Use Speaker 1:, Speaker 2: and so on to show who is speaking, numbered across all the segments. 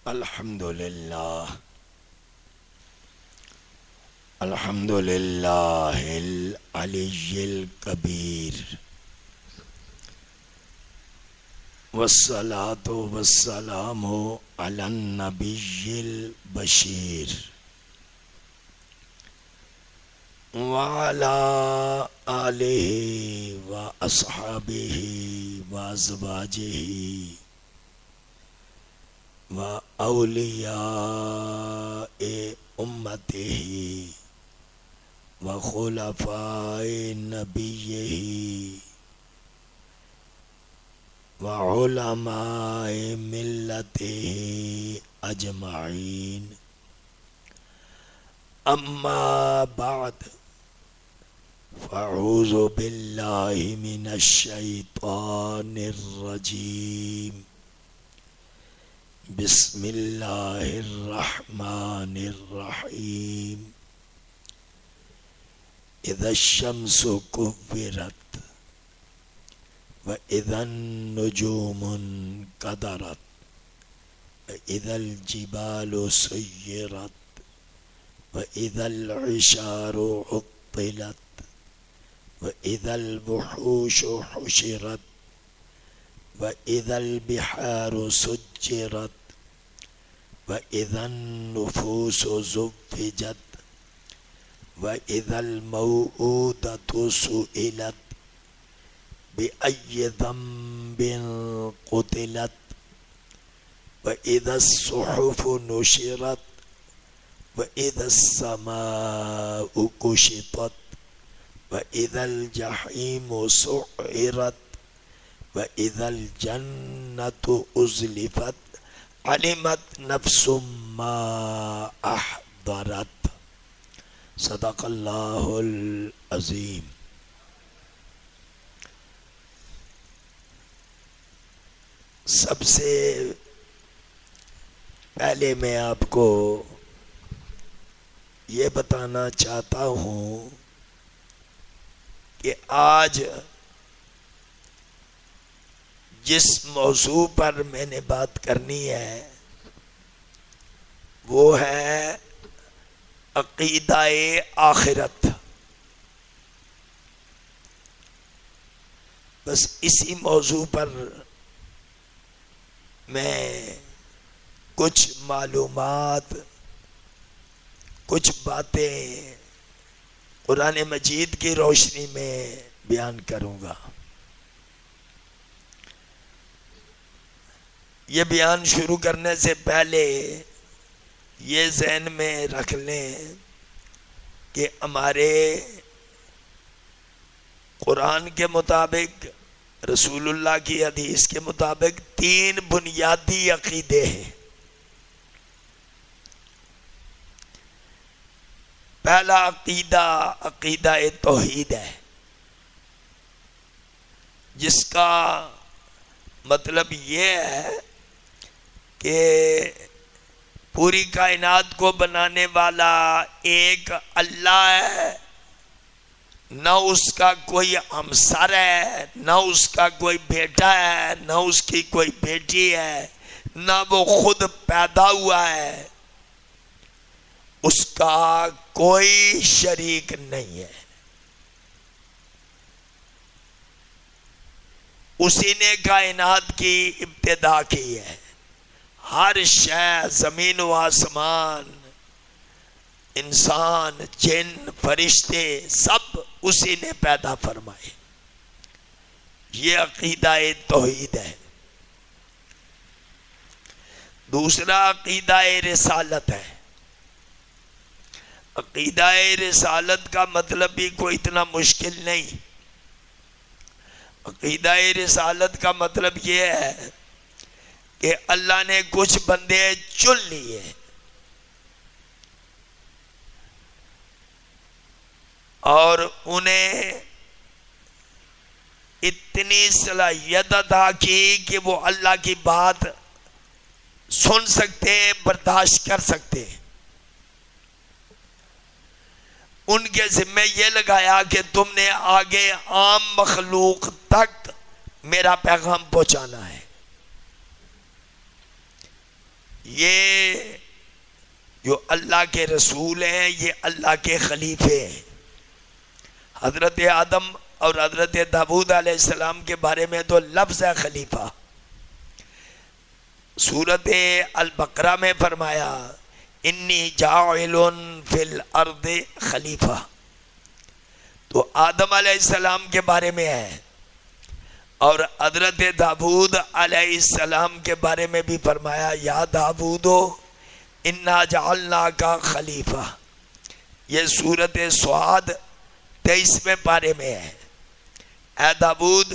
Speaker 1: الحمدللہ الحمدللہ العلی الکبیر والصلاة والسلام علی النبی البشیر وعلی آلہ واصحابہ وازواجہ وأولیاء أمته وخلفاء نبيه وعلماء ملته أجمعين أما بعد فأعوذ بالله من الشيطان الرجيم بسم اللہ الرحمن الرحیم اذا الشمس کورت واذا النجوم انکدرت واذا الجبال سیرت واذا العشار عطلت واذا الوحوش حشرت واذا البحار سجرت وَإِذَا النُّفُوسُ زُوِّجَتْ وَإِذَا الْمَوْءُودَةُ سُئِلَتْ بِأَيِّ ذَنبٍ قُتِلَتْ وَإِذَا الصُّحُفُ نُشِرَتْ وَإِذَا السَّمَاءُ كُشِطَتْ وَإِذَا الْجَحِيمُ سُعِّرَتْ وَإِذَا الْجَنَّةُ أُزْلِفَتْ علمت نفس ما احضرت صدق اللہ العظیم۔ سب سے پہلے میں آپ کو یہ بتانا چاہتا ہوں کہ آج جس موضوع پر میں نے بات کرنی ہے وہ ہے عقیدہ آخرت۔ بس اسی موضوع پر میں کچھ معلومات، کچھ باتیں قرآن مجید کی روشنی میں بیان کروں گا۔ یہ بیان شروع کرنے سے پہلے یہ ذہن میں رکھ لیں کہ ہمارے قرآن کے مطابق، رسول اللہ کی حدیث کے مطابق 3 بنیادی عقیدے ہیں۔ پہلا عقیدہ عقیدہ توحید ہے، جس کا مطلب یہ ہے کہ پوری کائنات کو بنانے والا ایک اللہ ہے، نہ اس کا کوئی ہمسر ہے، نہ اس کا کوئی بیٹا ہے، نہ اس کی کوئی بیٹی ہے، نہ وہ خود پیدا ہوا ہے، اس کا کوئی شریک نہیں ہے۔ اسی نے کائنات کی ابتدا کی ہے۔ ہر شے، زمین و آسمان، انسان، جن، فرشتے، سب اسی نے پیدا فرمائے۔ یہ عقیدہ توحید ہے۔ دوسرا عقیدہ رسالت ہے۔ عقیدہ رسالت کا مطلب بھی کوئی اتنا مشکل نہیں۔ عقیدہ رسالت کا مطلب یہ ہے کہ اللہ نے کچھ بندے چن لیے اور انہیں اتنی صلاحیت عطا کی کہ وہ اللہ کی بات سن سکتے، برداشت کر سکتے۔ ان کے ذمہ یہ لگایا کہ تم نے آگے عام مخلوق تک میرا پیغام پہنچانا ہے۔ یہ جو اللہ کے رسول ہیں یہ اللہ کے خلیفے ہیں. حضرت آدم اور حضرت داؤد علیہ السلام کے بارے میں تو لفظ ہے خلیفہ. سورۃ البقرہ میں فرمایا انی جاعل فی الارض خلیفہ، تو آدم علیہ السلام کے بارے میں ہے. اور حضرت داؤد علیہ السلام کے بارے میں بھی فرمایا یا داؤد انا جعلناک خلیفہ. یہ سورۃ صاد 23ویں پارے میں ہے. اے داؤد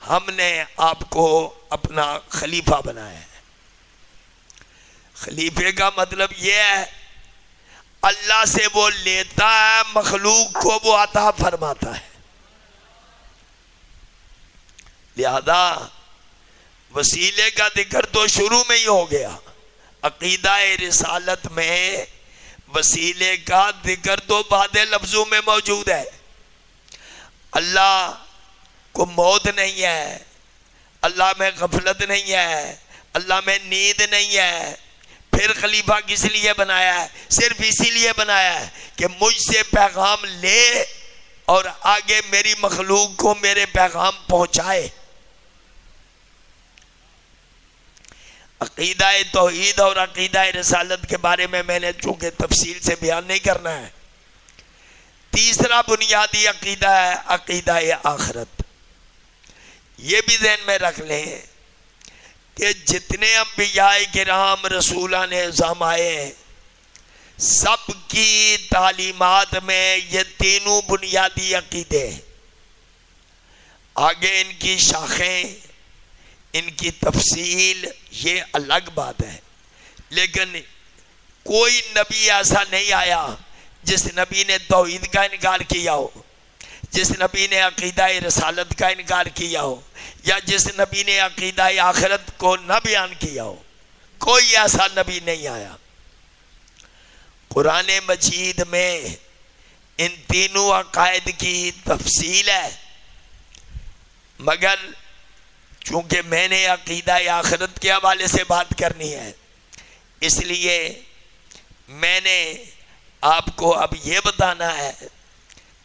Speaker 1: ہم نے آپ کو اپنا خلیفہ بنایا ہے. خلیفے کا مطلب یہ ہے اللہ سے وہ لیتا ہے، مخلوق کو وہ عطا فرماتا ہے. لہذا وسیلے کا ذکر تو شروع میں ہی ہو گیا. عقیدہ رسالت میں وسیلے کا ذکر تو بعد لفظوں میں موجود ہے. اللہ کو موت نہیں ہے، اللہ میں غفلت نہیں ہے، اللہ میں نیند نہیں ہے. پھر خلیفہ کس لیے بنایا ہے؟ صرف اسی لیے بنایا ہے کہ مجھ سے پیغام لے اور آگے میری مخلوق کو میرے پیغام پہنچائے. عقیدہ توحید اور عقیدہ رسالت کے بارے میں نے چونکہ تفصیل سے بیان نہیں کرنا ہے. تیسرا بنیادی عقیدہ ہے عقیدہ آخرت. یہ بھی ذہن میں رکھ لیں کہ جتنے انبیاء کرام رسولان اعظام آئے سب کی تعلیمات میں یہ تینوں بنیادی عقیدے. آگے ان کی شاخیں، ان کی تفصیل یہ الگ بات ہے. لیکن کوئی نبی ایسا نہیں آیا جس نبی نے توحید کا انکار کیا ہو، جس نبی نے عقیدہ رسالت کا انکار کیا ہو، یا جس نبی نے عقیدہ آخرت کو نہ بیان کیا ہو. کوئی ایسا نبی نہیں آیا. قرآن مجید میں ان تینوں عقائد کی تفصیل ہے، مگر چونکہ میں نے عقیدہ آخرت کے حوالے سے بات کرنی ہے اس لیے میں نے آپ کو اب یہ بتانا ہے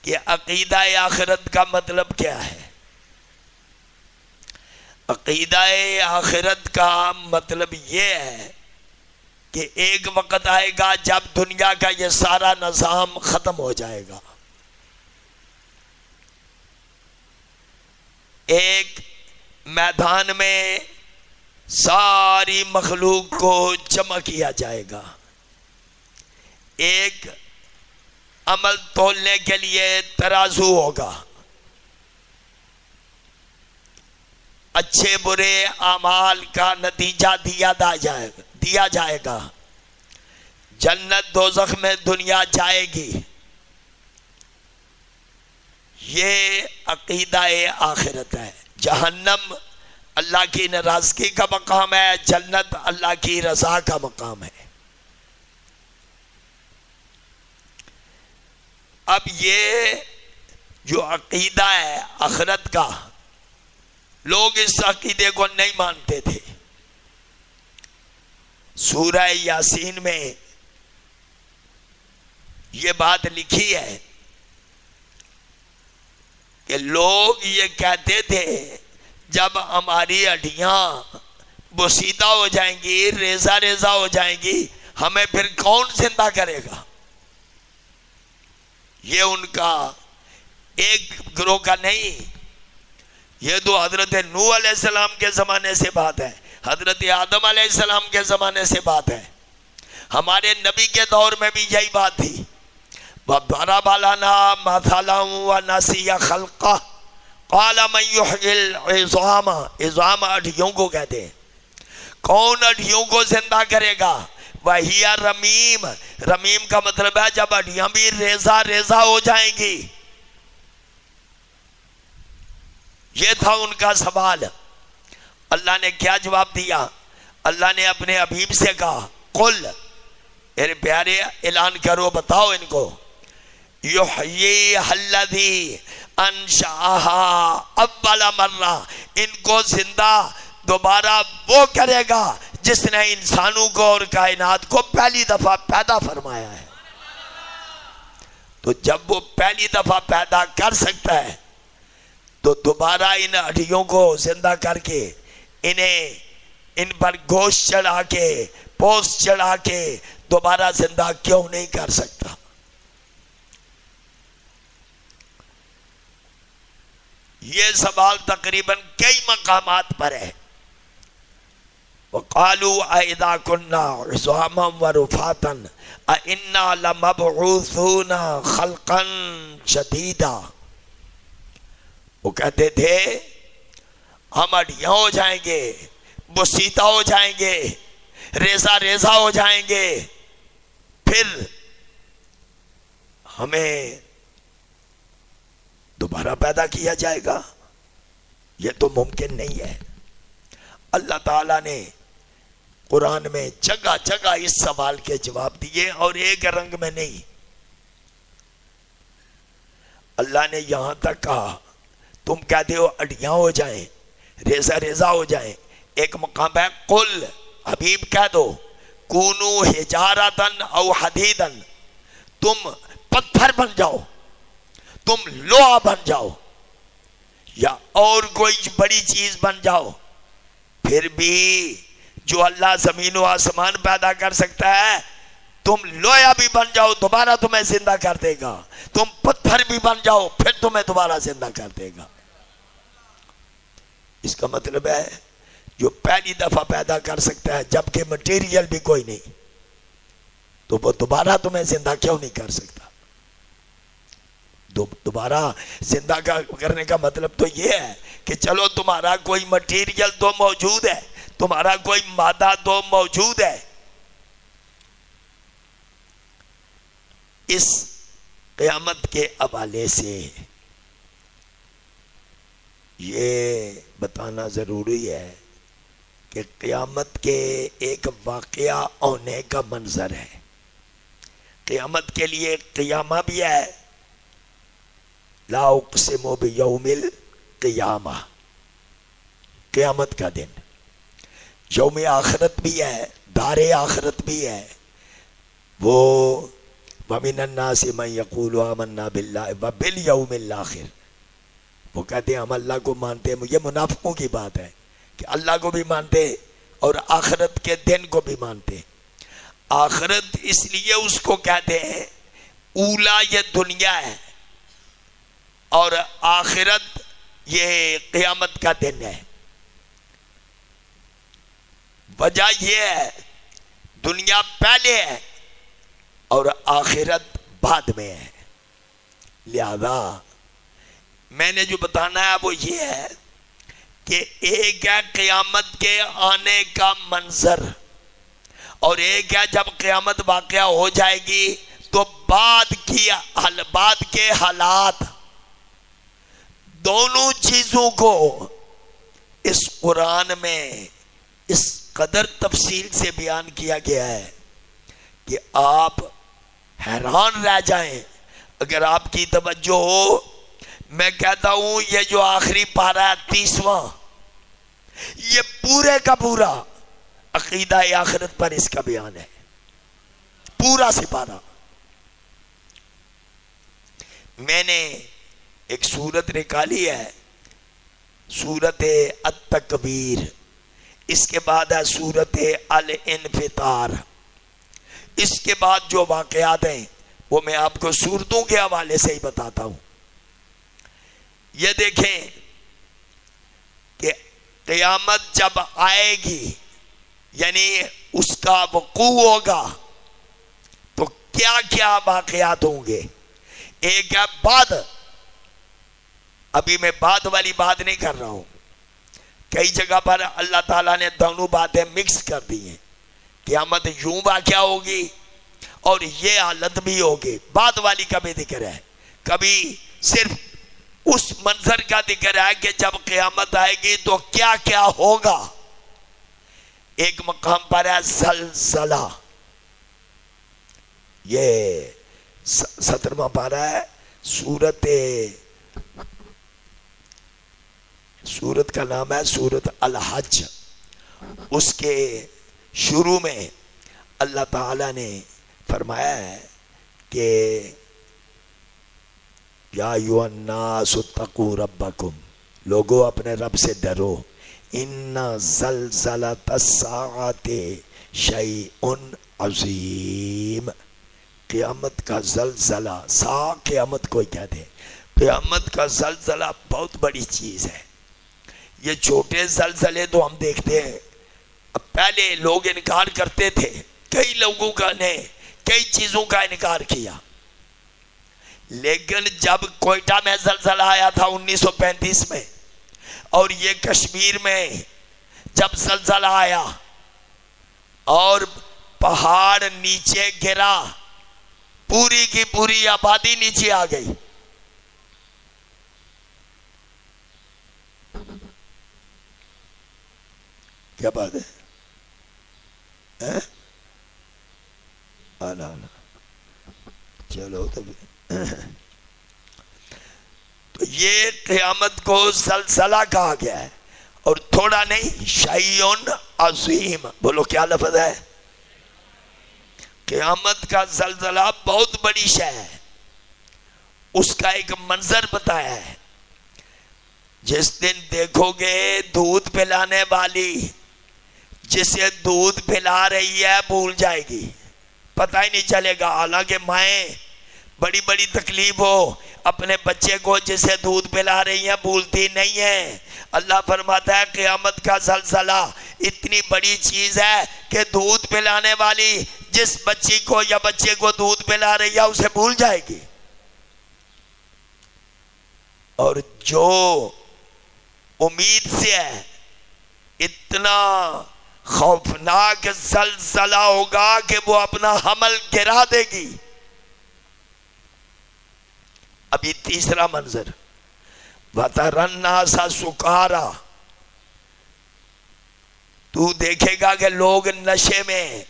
Speaker 1: کہ عقیدہ آخرت کا مطلب کیا ہے. عقیدہ آخرت کا مطلب یہ ہے کہ ایک وقت آئے گا جب دنیا کا یہ سارا نظام ختم ہو جائے گا. ایک میدان میں ساری مخلوق کو جمع کیا جائے گا. ایک عمل تولنے کے لیے ترازو ہوگا. اچھے برے اعمال کا نتیجہ دیا جائے گا. جنت دوزخ میں دنیا جائے گی. یہ عقیدہ آخرت ہے. جہنم اللہ کی ناراضگی کا مقام ہے، جنت اللہ کی رضا کا مقام ہے. اب یہ جو عقیدہ ہے آخرت کا، لوگ اس عقیدے کو نہیں مانتے تھے. سورہ یاسین میں یہ بات لکھی ہے کہ لوگ یہ کہتے تھے جب ہماری ہڈیاں بوسیدہ ہو جائیں گی، ریزہ ریزہ ہو جائیں گی، ہمیں پھر کون زندہ کرے گا. یہ ان کا ایک گروہ کا نہیں، یہ تو حضرت نوح علیہ السلام کے زمانے سے بات ہے، حضرت آدم علیہ السلام کے زمانے سے بات ہے. ہمارے نبی کے دور میں بھی یہی بات تھی. وَضَرَبَ لَنَا مَثَلًا وَنَسِيَ خَلْقَهُ قَالَ مَن يُحْيِي الْعِظَامَ. عظام ہڈیوں کو کہتے ہیں. کون ہڈیوں کو زندہ کرے گا؟ وَهِيَ رَمِيمٌ. رمیم کا مطلب ہے جب ہڈیاں بھی ریزہ ریزہ ہو جائیں گی. یہ تھا ان کا سوال. اللہ نے کیا جواب دیا؟ اللہ نے اپنے حبیب سے کہا قل، میرے پیارے اعلان کرو، بتاؤ ان کو، یحییھا الذی انشأھا اول مرہ، ان کو زندہ دوبارہ وہ کرے گا جس نے انسانوں کو اور کائنات کو پہلی دفعہ پیدا فرمایا ہے. تو جب وہ پہلی دفعہ پیدا کر سکتا ہے تو دوبارہ ان ہڈیوں کو زندہ کر کے ان پر گوشت چڑھا کے پوست چڑھا کے دوبارہ زندہ کیوں نہیں کر سکتا؟ یہ سوال تقریباً کئی مقامات پر ہے. وَقَالُوا أَإِذَا كُنَّا عِظَامًا وَرُفَاتًا أَإِنَّا لَمَبْعُوثُونَ خَلْقًا جَدِيدًا. وہ کہتے تھے ہم ہڈیاں ہو جائیں گے، بسیطہ ہو جائیں گے، ریزہ ریزہ ہو جائیں گے، پھر ہمیں دوبارہ پیدا کیا جائے گا. یہ تو ممکن نہیں ہے. اللہ تعالیٰ نے قرآن میں جگہ جگہ اس سوال کے جواب دیے اور ایک رنگ میں نہیں. اللہ نے یہاں تک کہا تم کہتے ہو ہڈیاں ہو جائیں، ریزہ ریزہ ہو جائیں. ایک مقام ہے قل، حبیب کہہ دو کونو حجارتن او حدیدن، تم پتھر بن جاؤ، تم لوہا بن جاؤ یا اور کوئی بڑی چیز بن جاؤ. پھر بھی جو اللہ زمین و آسمان پیدا کر سکتا ہے، تم لوہا بھی بن جاؤ دوبارہ تمہیں زندہ کر دے گا، تم پتھر بھی بن جاؤ پھر تمہیں دوبارہ زندہ کر دے گا. اس کا مطلب ہے جو پہلی دفعہ پیدا کر سکتا ہے جبکہ مٹیریل بھی کوئی نہیں، تو وہ دوبارہ تمہیں زندہ کیوں نہیں کر سکتا؟ دوبارہ زندہ کرنے کا مطلب تو یہ ہے کہ چلو تمہارا کوئی مٹیریل تو موجود ہے، تمہارا کوئی مادہ تو موجود ہے. اس قیامت کے حوالے سے یہ بتانا ضروری ہے کہ قیامت کے ایک واقعہ ہونے کا منظر ہے. قیامت کے لیے قیامہ بھی ہے، لا اقسم بیوم القیامہ، قیامت کا دن. یوم آخرت بھی ہے، دار آخرت بھی ہے. وہ وَمِنَ النَّاسِ مَن يَقُولُ آمَنَّا بِاللَّهِ وَبِالْيَوْمِ الْآخِرِ. وہ کہتے ہیں ہم اللہ کو مانتے ہیں. یہ منافقوں کی بات ہے کہ اللہ کو بھی مانتے اور آخرت کے دن کو بھی مانتے. آخرت اس لیے اس کو کہتے ہیں اولا یہ دنیا ہے اور آخرت یہ قیامت کا دن ہے. وجہ یہ ہے دنیا پہلے ہے اور آخرت بعد میں ہے. لہذا میں نے جو بتانا ہے وہ یہ ہے کہ ایک ہے قیامت کے آنے کا منظر اور ایک ہے جب قیامت واقعہ ہو جائے گی تو بعد کے حالات. دونوں چیزوں کو اس قرآن میں اس قدر تفصیل سے بیان کیا گیا ہے کہ آپ حیران رہ جائیں. اگر آپ کی توجہ ہو، میں کہتا ہوں یہ جو آخری پارہ ہے 30واں، یہ پورے کا پورا عقیدہ آخرت پر اس کا بیان ہے، پورا سپارہ. میں نے ایک سورت نکالی ہے، سورت التکبیر، اس کے بعد ہے سورت الانفطار. اس کے بعد جو واقعات ہیں وہ میں آپ کو سورتوں کے حوالے سے ہی بتاتا ہوں. یہ دیکھیں کہ قیامت جب آئے گی یعنی اس کا وقوع ہوگا تو کیا کیا واقعات ہوں گے. ایک ہے بعد، ابھی میں بعد والی بات نہیں کر رہا ہوں، کئی جگہ پر اللہ تعالیٰ نے دونوں باتیں مکس کر دی ہیں. قیامت یوں واقعہ ہوگی اور یہ حالت بھی ہوگی. بعد والی کا بھی ذکر ہے، کبھی صرف اس منظر کا ذکر ہے کہ جب قیامت آئے گی تو کیا کیا ہوگا. ایک مقام پر ہے زلزلہ، یہ 17واں پارہ ہے. سورت کا نام ہے سورت الحج. اس کے شروع میں اللہ تعالیٰ نے فرمایا ہے کہ یا ایھا الناس اتقوا ربکم، لوگو اپنے رب سے ڈرو، ان زلزلۃ الساعۃ شیء عظیم، قیامت کا زلزلہ، سا قیامت کو کہتے ہیں، قیامت کا زلزلہ بہت بڑی چیز ہے۔ یہ چھوٹے زلزلے تو ہم دیکھتے ہیں، اب پہلے لوگ انکار کرتے تھے، کئی لوگوں کا نے کئی چیزوں کا انکار کیا، لیکن جب کوئٹہ میں زلزلہ آیا تھا 1935 میں، اور یہ کشمیر میں جب زلزلہ آیا اور پہاڑ نیچے گرا، پوری کی پوری آبادی نیچے آ گئی۔ کیا بات ہے؟ چلو تو یہ قیامت کو زلزلہ کہا گیا ہے، اور تھوڑا نہیں، شیء عظیم، بولو کیا لفظ ہے؟ قیامت کا زلزلہ بہت بڑی شے ہے۔ اس کا ایک منظر بتایا ہے، جس دن دیکھو گے دودھ پلانے والی جسے دودھ پلا رہی ہے بھول جائے گی، پتہ ہی نہیں چلے گا، حالانکہ مائیں بڑی بڑی تکلیف ہو اپنے بچے کو جسے دودھ پلا رہی ہیں بھولتی نہیں ہیں۔ اللہ فرماتا ہے قیامت کا زلزلہ اتنی بڑی چیز ہے کہ دودھ پلانے والی جس بچی کو یا بچے کو دودھ پلا رہی ہے اسے بھول جائے گی، اور جو امید سے ہے اتنا خوفناک زلزلہ ہوگا کہ وہ اپنا حمل گرا دے گی۔ ابھی تیسرا منظر، وَتَرَى النَّاسَ سُكَارَىٰ، تو دیکھے گا کہ لوگ نشے میں،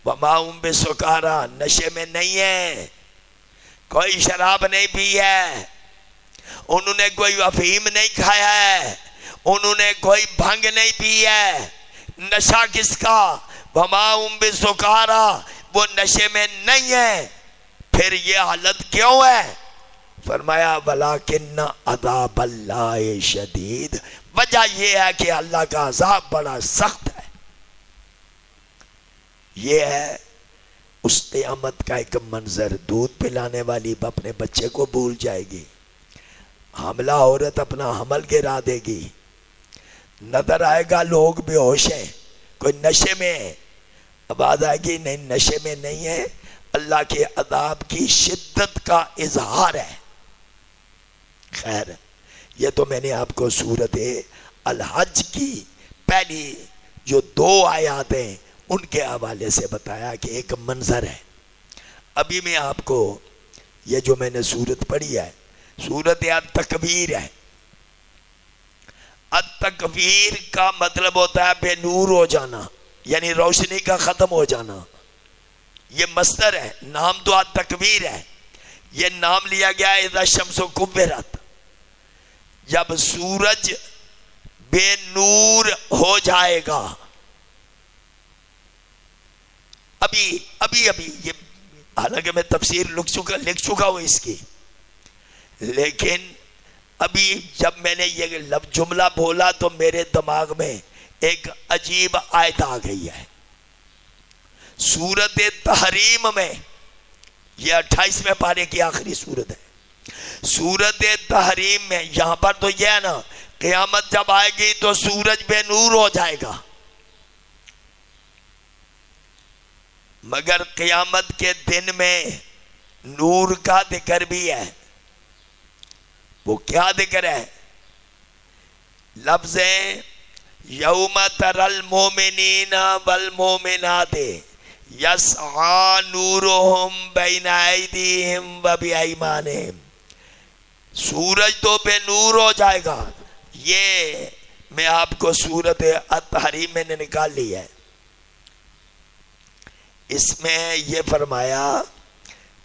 Speaker 1: وَمَا هُمْ بِسُكَارَىٰ، نشے میں نہیں ہیں، کوئی شراب نہیں پی ہے، انہوں نے کوئی افیم نہیں کھایا ہے، انہوں نے کوئی بھنگ نہیں پی ہے، نشہ کس کا؟ وَمَا هُمْ بِسُكَارَىٰ، وہ نشے میں نہیں ہیں۔ پھر یہ حالت کیوں ہے؟ فرمایا وَلَٰكِنَّ عَذَابَ اللَّهِ شَدِيدٌ، وجہ یہ ہے کہ اللہ کا عذاب بڑا سخت ہے۔ یہ ہے اس قیامت کا ایک منظر، دودھ پلانے والی اپنے بچے کو بھول جائے گی، حاملہ عورت اپنا حمل گرا دے گی، نظر آئے گا لوگ بے ہوش ہیں، کوئی نشے میں ہے، آواز آئے گی نہیں نشے میں نہیں ہے، اللہ کے عذاب کی شدت کا اظہار ہے۔ خیر، یہ تو میں نے آپ کو سورۃ الحج کی پہلی جو 2 آیات ہیں ان کے حوالے سے بتایا کہ ایک منظر ہے۔ ابھی میں آپ کو یہ جو میں نے سورت پڑھی ہے، سورت التکویر ہے۔ التکویر کا مطلب ہوتا ہے بے نور ہو جانا، یعنی روشنی کا ختم ہو جانا، یہ مصدر ہے، نام تو التکویر ہے، یہ نام لیا گیا ہے اذا الشمس کورت، جب سورج بے نور ہو جائے گا۔ ابھی یہ حالانکہ میں تفسیر لکھ چکا ہوں اس کی، لیکن ابھی جب میں نے یہ جملہ بولا تو میرے دماغ میں ایک عجیب آیت آ گئی ہے۔ سورۃ تحریم میں، یہ 28ویں پارے کی آخری سورت ہے، سورۃ تحریم میں یہاں پر تو یہ ہے نا، قیامت جب آئے گی تو سورج بے نور ہو جائے گا، مگر قیامت کے دن میں نور کا ذکر بھی ہے۔ وہ کیا ذکر ہے؟ لفظ یوم تری المؤمنین والمؤمنات یسعی نورہم بین ایدیہم وبایمانہم، سورج تو بے نور ہو جائے گا، یہ میں آپ کو سورۃ التحریم میں نے نکال لی ہے۔ اس میں یہ فرمایا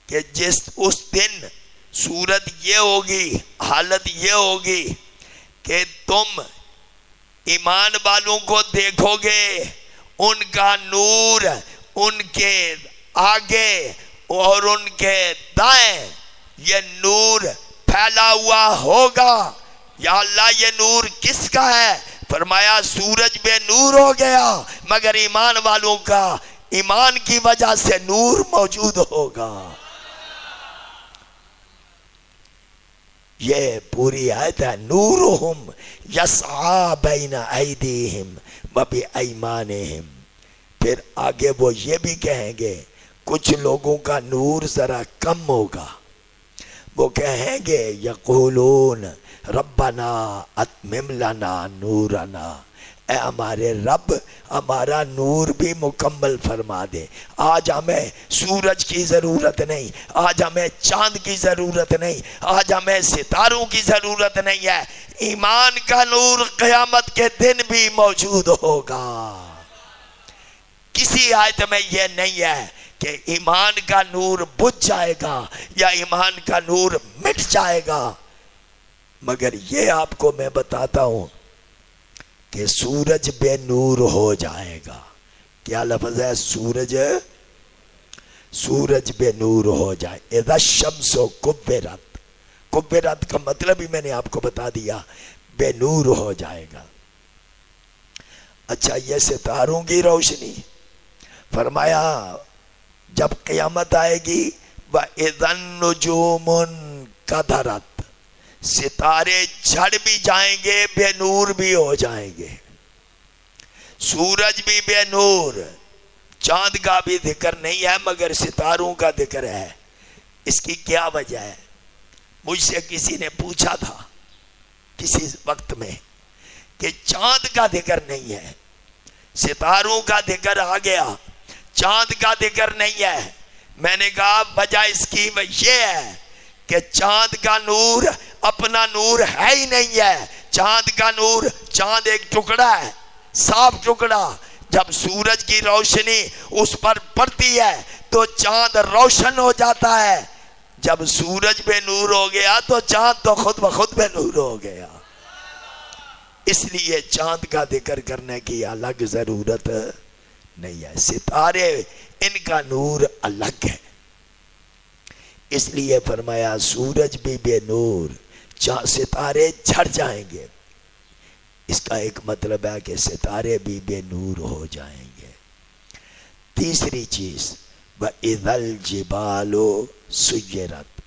Speaker 1: کہ اس دن صورت یہ ہوگی، حالت یہ ہوگی کہ تم ایمان والوں کو دیکھو گے، ان کا نور ان کے آگے اور ان کے دائیں یہ نور پھیلا ہوا ہوگا۔ یا اللہ یہ نور کس کا ہے؟ فرمایا سورج بے نور ہو گیا مگر ایمان والوں کا ایمان کی وجہ سے نور موجود ہوگا۔ یہ پوری آیت ہے، نورہم یسعی بین ایدیہم وبایمانہم۔ پھر آگے وہ یہ بھی کہیں گے کچھ لوگوں کا نور ذرا کم ہوگا، وہ کہیں گے یقولون ربنا اتمم لنا نورنا، اے ہمارے رب ہمارا نور بھی مکمل فرما دے۔ آج ہمیں سورج کی ضرورت نہیں، آج ہمیں چاند کی ضرورت نہیں، آج ہمیں ستاروں کی ضرورت نہیں ہے، ایمان کا نور قیامت کے دن بھی موجود ہوگا۔ کسی آیت میں یہ نہیں ہے کہ ایمان کا نور بجھ جائے گا یا ایمان کا نور مٹ جائے گا، مگر یہ آپ کو میں بتاتا ہوں کہ سورج بے نور ہو جائے گا۔ کیا لفظ ہے؟ سورج بے نور ہو جائے۔ اذا الشمس کبرت، کبرت کا مطلب ہی میں نے آپ کو بتا دیا، بے نور ہو جائے گا۔ اچھا یہ ستاروں کی روشنی، فرمایا جب قیامت آئے گی وَإِذَا النُّجُومُ انْكَدَرَتْ، ستارے جھڑ بھی جائیں گے، بے نور بھی ہو جائیں گے، سورج بھی بے نور، چاند کا بھی ذکر نہیں ہے مگر ستاروں کا ذکر ہے۔ اس کی کیا وجہ ہے؟ مجھ سے کسی نے پوچھا تھا کسی وقت میں کہ چاند کا ذکر نہیں ہے، ستاروں کا ذکر آ گیا، چاند کا ذکر نہیں ہے۔ میں نے کہا وجہ اس کی یہ ہے کہ چاند کا نور اپنا نور ہے ہی نہیں ہے۔ چاند کا نور، چاند ایک ٹکڑا ہے، صاف ٹکڑا، جب سورج کی روشنی اس پر پڑتی ہے تو چاند روشن ہو جاتا ہے۔ جب سورج بے نور ہو گیا تو چاند تو خود بخود بے نور ہو گیا۔ اس لیے چاند کا ذکر کرنے کی الگ ضرورت نہیں ہے۔ ستارے ان کا نور الگ ہے، اس لیے فرمایا سورج بھی بے نور، ستارے جھڑ جائیں گے۔ اس کا ایک مطلب ہے کہ ستارے بھی بے نور ہو جائیں گے۔ تیسری چیز وَإِذَا الْجِبَالُ سُيِّرَتْ،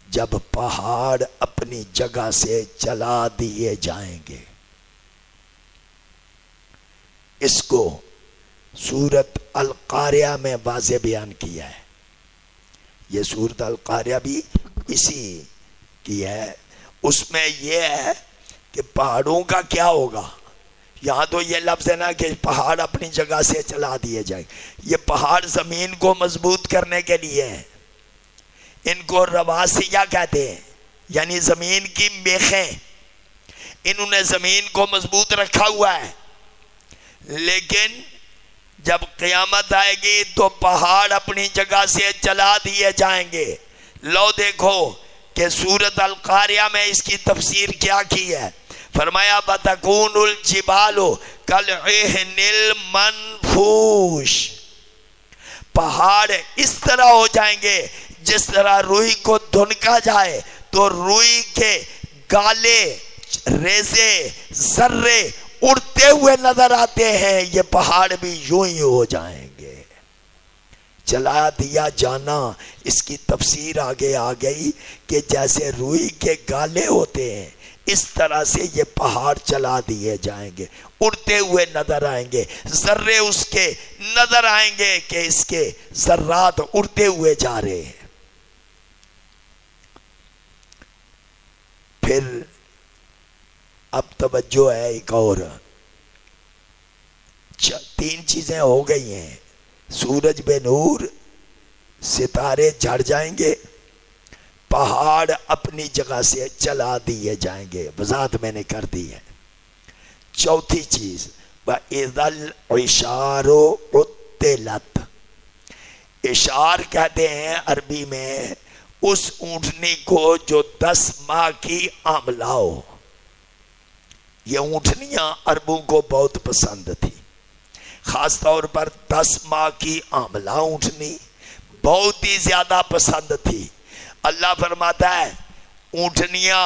Speaker 1: جب پہاڑ اپنی جگہ سے چلا دیے جائیں گے۔ اس کو سورۃ القاریہ میں واضح بیان کیا ہے۔ یہ سورۃ القاریہ بھی اسی کی ہے۔ اس میں یہ ہے کہ پہاڑوں کا کیا ہوگا۔ یہاں تو یہ لفظ ہے نا کہ پہاڑ اپنی جگہ سے چلا دیے جائیں۔ یہ پہاڑ زمین کو مضبوط کرنے کے لیے ہیں، ان کو رواسیہ کہتے ہیں، یعنی زمین کی میخیں، انہوں نے زمین کو مضبوط رکھا ہوا ہے۔ لیکن جب قیامت آئے گی تو پہاڑ اپنی جگہ سے چلا دیے جائیں گے۔ لو دیکھو کہ سورۃ القاریہ میں اس کی تفسیر کیا کی ہے۔ فرمایا بَتَكُونُ الْجِبَالُ كَالْعِهْنِ الْمَنْفُوشِ، پہاڑ اس طرح ہو جائیں گے جس طرح روئی کو دھنکا جائے تو روئی کے گالے، ریزے، ذرے اڑتے ہوئے نظر آتے ہیں، یہ پہاڑ بھی یوں ہی ہو جائیں گے۔ چلا دیا جانا، اس کی تفسیر آگے آ گئی کہ جیسے روئی کے گالے ہوتے ہیں اس طرح سے یہ پہاڑ چلا دیے جائیں گے، اڑتے ہوئے نظر آئیں گے، ذرے اس کے نظر آئیں گے کہ اس کے ذرات اڑتے ہوئے جا رہے ہیں۔ پھر اب توجہ ہے، ایک اور تین چیزیں ہو گئی ہیں، سورج بے نور، ستارے جھڑ جائیں گے، پہاڑ اپنی جگہ سے چلا دیے جائیں گے، وضاحت میں نے کر دی ہے۔ چوتھی چیز وَإِذَا الْعِشَارُ عُطِّلَتْ، اشار کہتے ہیں عربی میں اس اونٹنی کو جو 10 ماہ کی آملہ ہو۔ یہ اونٹنیاں عربوں کو بہت پسند تھی، خاص طور پر 10 ماہ کی حاملہ اونٹنی بہت ہی زیادہ پسند تھی. اللہ فرماتا ہے اونٹنیاں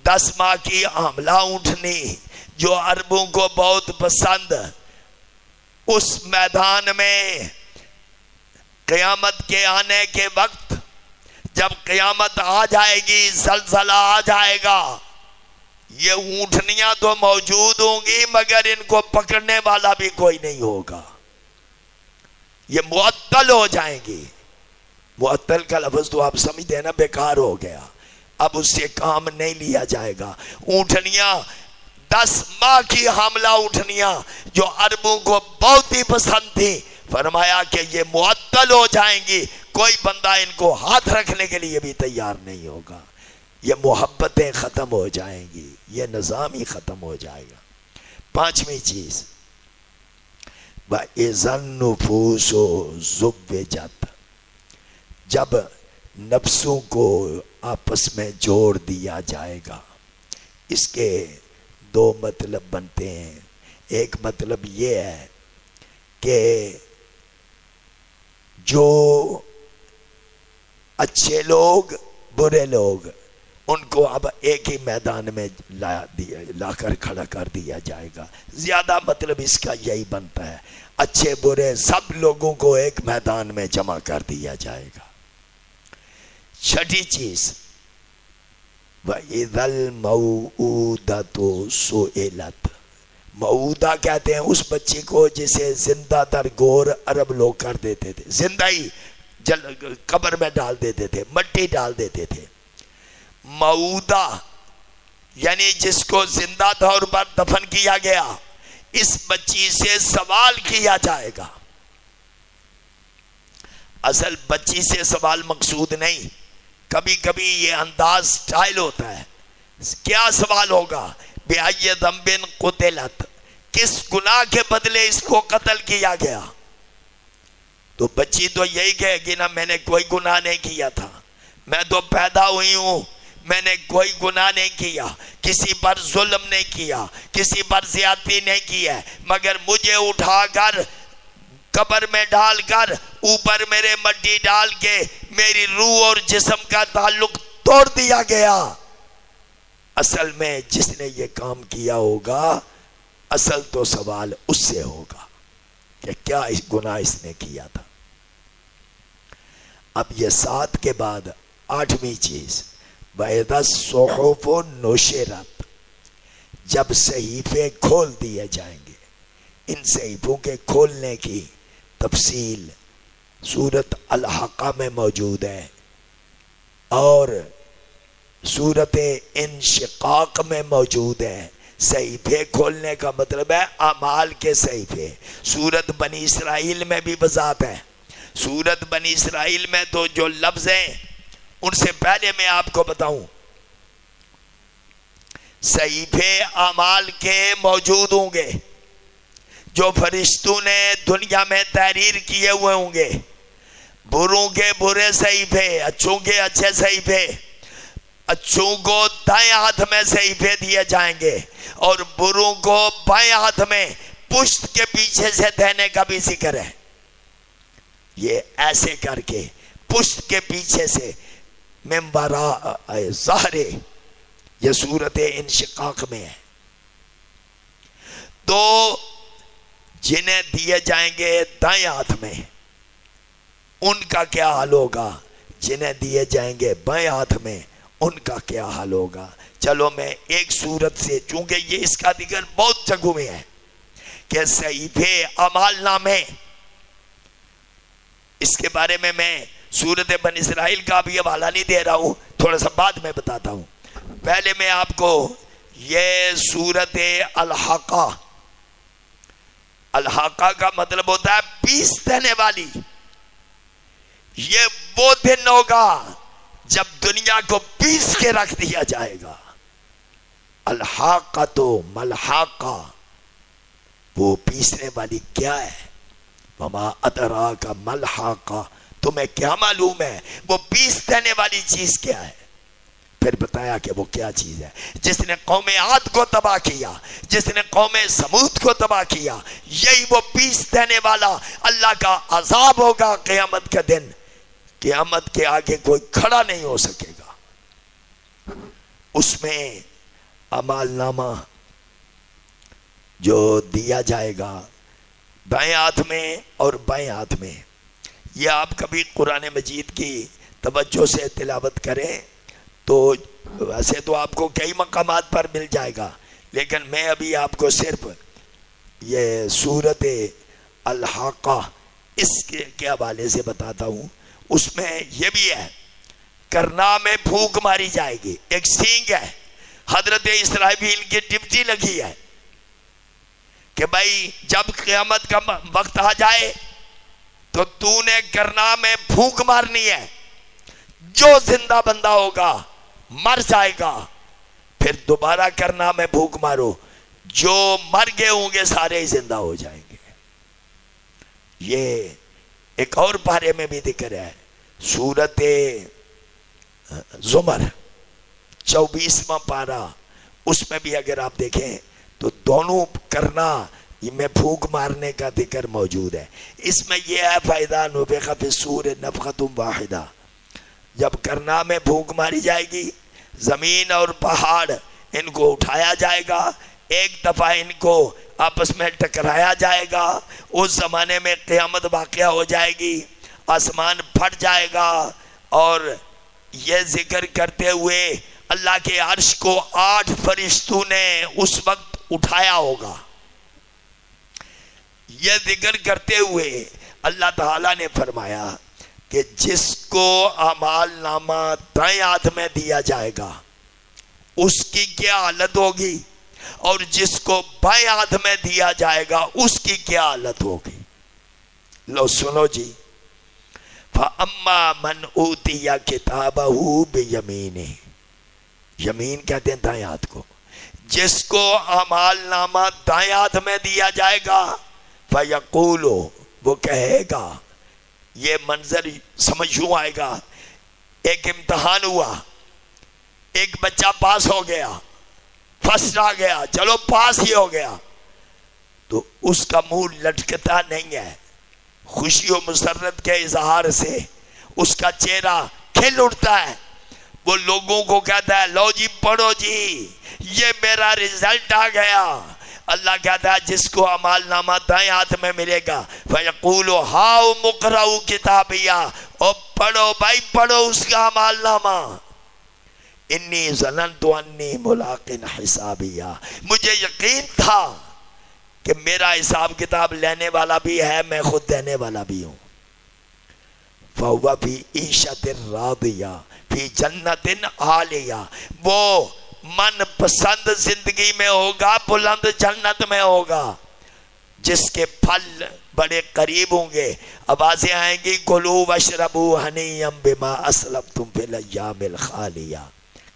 Speaker 1: 10 ماہ کی حاملہ اونٹنی جو عربوں کو بہت پسند، اس میدان میں قیامت کے آنے کے وقت جب قیامت آ جائے گی، زلزلہ آ جائے گا، یہ اونٹنیاں تو موجود ہوں گی مگر ان کو پکڑنے والا بھی کوئی نہیں ہوگا، یہ معطل ہو جائیں گی. معطل کا لفظ تو آپ سمجھتے ہیں نا، بیکار ہو گیا، اب اس سے کام نہیں لیا جائے گا. اونٹنیاں 10 ماہ کی حاملہ اونٹنیاں جو عربوں کو بہت ہی پسند تھی، فرمایا کہ یہ معطل ہو جائیں گی، کوئی بندہ ان کو ہاتھ رکھنے کے لیے بھی تیار نہیں ہوگا. یہ محبتیں ختم ہو جائیں گی، یہ نظام ہی ختم ہو جائے گا. 5ویں چیز وَإِذَا النُّفُوسُ زُوِّجَتْ، جب نفسوں کو آپس میں جوڑ دیا جائے گا. اس کے 2 مطلب بنتے ہیں. ایک مطلب یہ ہے کہ جو اچھے لوگ برے لوگ ان کو اب ایک ہی میدان میں لا کر کھڑا کر دیا جائے گا. زیادہ مطلب اس کا یہی بنتا ہے، اچھے برے سب لوگوں کو ایک میدان میں جمع کر دیا جائے گا. 6ٹھی چیز وَإِذَا الْمَوْءُودَةُ سُئِلَتْ، موعودہ کہتے ہیں اس بچی کو جسے زندہ در گور عرب لوگ کر دیتے تھے، زندہ ہی قبر میں ڈال دیتے تھے، مٹی ڈال دیتے تھے. موعودہ یعنی جس کو زندہ طور پر دفن کیا گیا، اس بچی سے سوال کیا جائے گا. اصل بچی سے سوال مقصود نہیں، کبھی کبھی یہ انداز سٹائل ہوتا ہے. کیا سوال ہوگا؟ بِأَيِّ ذَنبٍ قُتِلَتْ، کس گناہ کے بدلے اس کو قتل کیا گیا؟ تو بچی تو یہی کہے گی نا، میں نے کوئی گناہ نہیں کیا تھا، میں تو پیدا ہوئی ہوں، میں نے کوئی گناہ نہیں کیا، کسی پر ظلم نہیں کیا، کسی پر زیادتی نہیں کی ہے، مگر مجھے اٹھا کر قبر میں ڈال کر اوپر میرے مٹی ڈال کے میری روح اور جسم کا تعلق توڑ دیا گیا. اصل میں جس نے یہ کام کیا ہوگا، اصل تو سوال اس سے ہوگا کہ کیا اس گناہ اس نے کیا تھا. اب یہ 7 کے بعد 8ویں چیز وَإِذَا الصُّحُفُ نُشِرَتْ، جب صحیفے کھول دیے جائیں گے. ان صحیفوں کے کھولنے کی تفصیل سورت الحاقہ میں موجود ہے اور سورت انشقاق میں موجود ہے. صحیفے کھولنے کا مطلب ہے اعمال کے صحیفے. سورت بنی اسرائیل میں بھی وضاحت ہے. سورت بنی اسرائیل میں تو جو لفظ ہیں ان سے پہلے میں آپ کو بتاؤں، صحیفے اعمال کے موجود ہوں گے جو فرشتوں نے دنیا میں تحریر کیے ہوئے ہوں گے. بروں کے برے صحیفے، اچھوں کے اچھے صحیفے. اچھوں کو دائیں ہاتھ میں صحیفے دیے جائیں گے اور بروں کو بائیں ہاتھ میں پشت کے پیچھے سے دینے کا بھی ذکر ہے. یہ ایسے کر کے پشت کے پیچھے سے من وراء ظہر، یہ صورت انشقاق میں ہے. تو جنہیں دیے جائیں گے دائیں ہاتھ میں ان کا کیا حال ہوگا، جنہیں دیے جائیں گے بائیں ہاتھ میں ان کا کیا حال ہوگا. چلو میں ایک صورت سے، چونکہ یہ اس کا ذکر بہت جگہوں میں ہے کہ صحیفے اعمال نامے، اس کے بارے میں سورت بنی اسرائیل کا بھی حوالہ نہیں دے رہا ہوں، تھوڑا سا بعد میں بتاتا ہوں. پہلے میں آپ کو یہ سورت الحاقہ، الحاقہ کا مطلب ہوتا ہے پیس دینے والی. یہ وہ دن ہوگا جب دنیا کو پیس کے رکھ دیا جائے گا. الحاقہ تو ملحاقہ، وہ پیسنے والی کیا ہے؟ وما ادراک ملحاقہ، تمہیں کیا معلوم ہے وہ پیس دینے والی چیز کیا ہے؟ پھر بتایا کہ وہ کیا چیز ہے. جس نے قوم عاد کو تباہ کیا، جس نے قوم سمود کو تباہ کیا، یہی وہ پیس دینے والا اللہ کا عذاب ہوگا قیامت کے دن. قیامت کے آگے کوئی کھڑا نہیں ہو سکے گا. اس میں اعمال نامہ جو دیا جائے گا بائیں ہاتھ میں اور بائیں ہاتھ میں. یہ آپ کبھی قرآن مجید کی توجہ سے تلاوت کریں تو ویسے تو آپ کو کئی مقامات پر مل جائے گا، لیکن میں ابھی آپ کو صرف یہ سورۃ الحاقہ اس کے حوالے سے بتاتا ہوں. اس میں یہ بھی ہے، کرنا میں پھونک ماری جائے گی. ایک سینگ ہے، حضرت اسرائیل کی ڈپٹی لگی ہے کہ بھائی جب قیامت کا وقت آ جائے تو نے کرنا میں پھونک مارنی ہے. جو زندہ بندہ ہوگا مر جائے گا، پھر دوبارہ کرنا میں پھونک مارو، جو مر گئے ہوں گے سارے ہی زندہ ہو جائیں گے. یہ ایک اور پارے میں بھی ذکر ہے، سورۃ زمر 24واں پارہ. اس میں بھی اگر آپ دیکھیں تو دونوں کرنا میں پھونک مارنے کا ذکر موجود ہے. اس میں یہ ہے فَإِذَا نُفِخَ فِي الصُّورِ نَفْخَةٌ وَاحِدَةٌ، جب کرنا میں پھونک ماری جائے گی، زمین اور پہاڑ ان کو اٹھایا جائے گا، ایک دفعہ ان کو آپس میں ٹکرایا جائے گا. اس زمانے میں قیامت واقعہ ہو جائے گی، آسمان پھٹ جائے گا. اور یہ ذکر کرتے ہوئے اللہ کے عرش کو 8 فرشتوں نے اس وقت اٹھایا ہوگا. یہ ذکر کرتے ہوئے اللہ تعالیٰ نے فرمایا کہ جس کو اعمال نامہ دائیں ہاتھ میں دیا جائے گا اس کی کیا حالت ہوگی، اور جس کو بائیں ہاتھ میں دیا جائے گا اس کی کیا حالت ہوگی. لو سنو جی. فَأَمَّا مَنْ أُوتِيَ كِتَابَهُ بِيَمِينِهِ، یمین کہتے ہیں دائیں ہاتھ کو. جس کو اعمال نامہ دائیں ہاتھ میں دیا جائے گا فَيَقُولُ، وہ کہے گا. یہ منظر سمجھ یوں آئے گا، ایک امتحان ہوا، ایک بچہ پاس ہو گیا، فرسٹ آ گیا، چلو پاس ہی ہو گیا، تو اس کا منہ لٹکتا نہیں ہے، خوشی و مسرت کے اظہار سے اس کا چہرہ کھل اٹھتا ہے. وہ لوگوں کو کہتا ہے لو جی پڑھو جی یہ میرا رزلٹ آ گیا. اللہ کہتا ہے جس کو اعمال نامہ دائیں ہاتھ میں ملے گا فَيَقُولُ هَاؤْمُ اقْرَءُوا كِتَابِيَهْ، اور پڑھو بھائی پڑھو اس کا اعمال نامہ. انی ظننت انی ملاق حسابیہ، مجھے یقین تھا کہ میرا حساب کتاب لینے والا بھی ہے، میں خود دینے والا بھی ہوں. فَهُوَ فِي عِيشَةٍ رَاضِيَةٍ فِي جَنَّةٍ عَالِيَةٍ، وہ من پسند زندگی میں ہوگا، بلند جنت میں ہوگا، جس کے پھل بڑے قریب ہوں گے. آوازیں آئیں گی کلوا واشربوا ہنیئا بما اسلفتم فی الایام الخالیہ،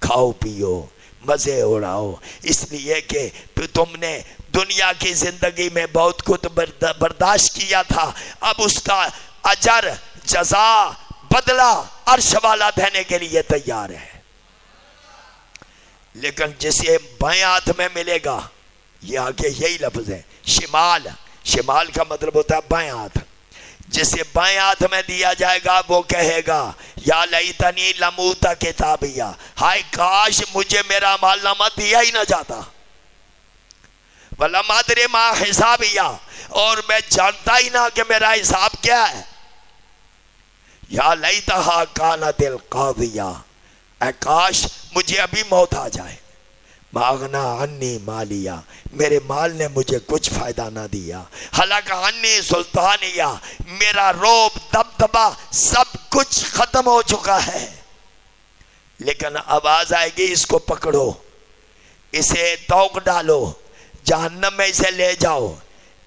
Speaker 1: کھاؤ پیو مزے اڑاؤ، اس لیے کہ تم نے دنیا کی زندگی میں بہت کچھ برداشت کیا تھا، اب اس کا اجر جزا بدلہ عرش والا دینے کے لیے تیار ہے. لیکن جسے بائیں ہاتھ میں ملے گا، یہ آگے یہی لفظ ہے شمال، شمال کا مطلب ہوتا ہے بائیں ہاتھ. جسے بائیں ہاتھ میں دیا جائے گا وہ کہے گا یا لیتنی لم اوت کتابیہ، ہائے کاش مجھے میرا اعمال نامہ دیا ہی نہ جاتا. ولم ادری ما حسابیہ، اور میں جانتا ہی نہ کہ میرا حساب کیا ہے. یا لیتہا کانت القاضیہ، اے کاش مجھے ابھی موت آ جائے. ما اغنی عنی مالیہ، میرے مال نے مجھے کچھ فائدہ نہ دیا. ہلاک عنی سلطانیہ، میرا روب دبدبہ سب کچھ ختم ہو چکا ہے. لیکن آواز آئے گی اس کو پکڑو، اسے توق ڈالو، جہنم میں اسے لے جاؤ،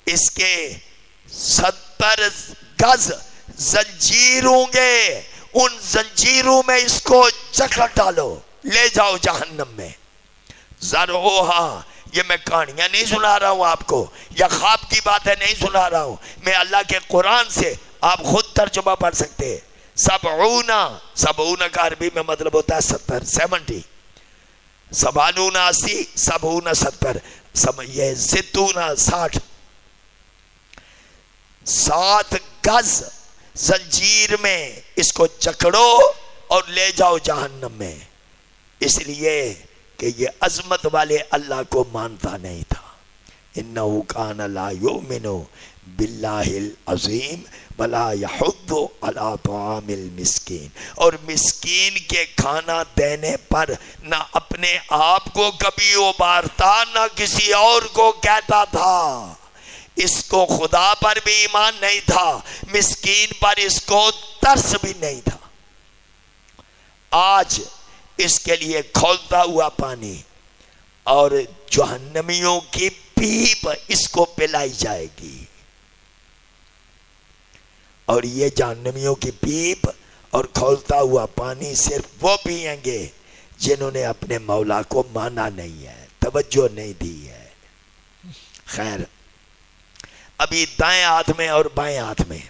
Speaker 1: اس کے 70 گز زنجیر ہوں گے، ان زنجیروں میں اس کو جکڑ ڈالو، لے جاؤ جہنم میں. ذروہا، یہ میں کہانیاں نہیں سنا رہا ہوں آپ کو، یا خواب کی باتیں نہیں سنا رہا ہوں، میں اللہ کے قرآن سے، آپ خود ترجمہ پڑھ سکتے ہیں. 70، 70 کا عربی میں مطلب ہوتا ہے 70، سبانون 80، سبون 70، یہ ستون 60، 7 گز زنجیر میں اس کو جکڑو اور لے جاؤ جہنم میں، اس لیے کہ یہ عظمت والے اللہ کو مانتا نہیں تھا۔ انہو کان لا یؤمن باللہ العظیم ولا یحض علی طعام المسکین، اور مسکین کے کھانا دینے پر نہ اپنے آپ کو کبھی ابھارتا نہ کسی اور کو کہتا تھا۔ اس کو خدا پر بھی ایمان نہیں تھا، مسکین پر اس کو ترس بھی نہیں تھا۔ آج اس کے لیے کھولتا ہوا پانی اور جہنمیوں کی پیپ اس کو پلائی جائے گی، اور یہ جہنمیوں کی پیپ اور کھولتا ہوا پانی صرف وہ پئیں گے جنہوں نے اپنے مولا کو مانا نہیں ہے، توجہ نہیں دی ہے۔ خیر، ابھی دائیں ہاتھ میں اور بائیں ہاتھ میں،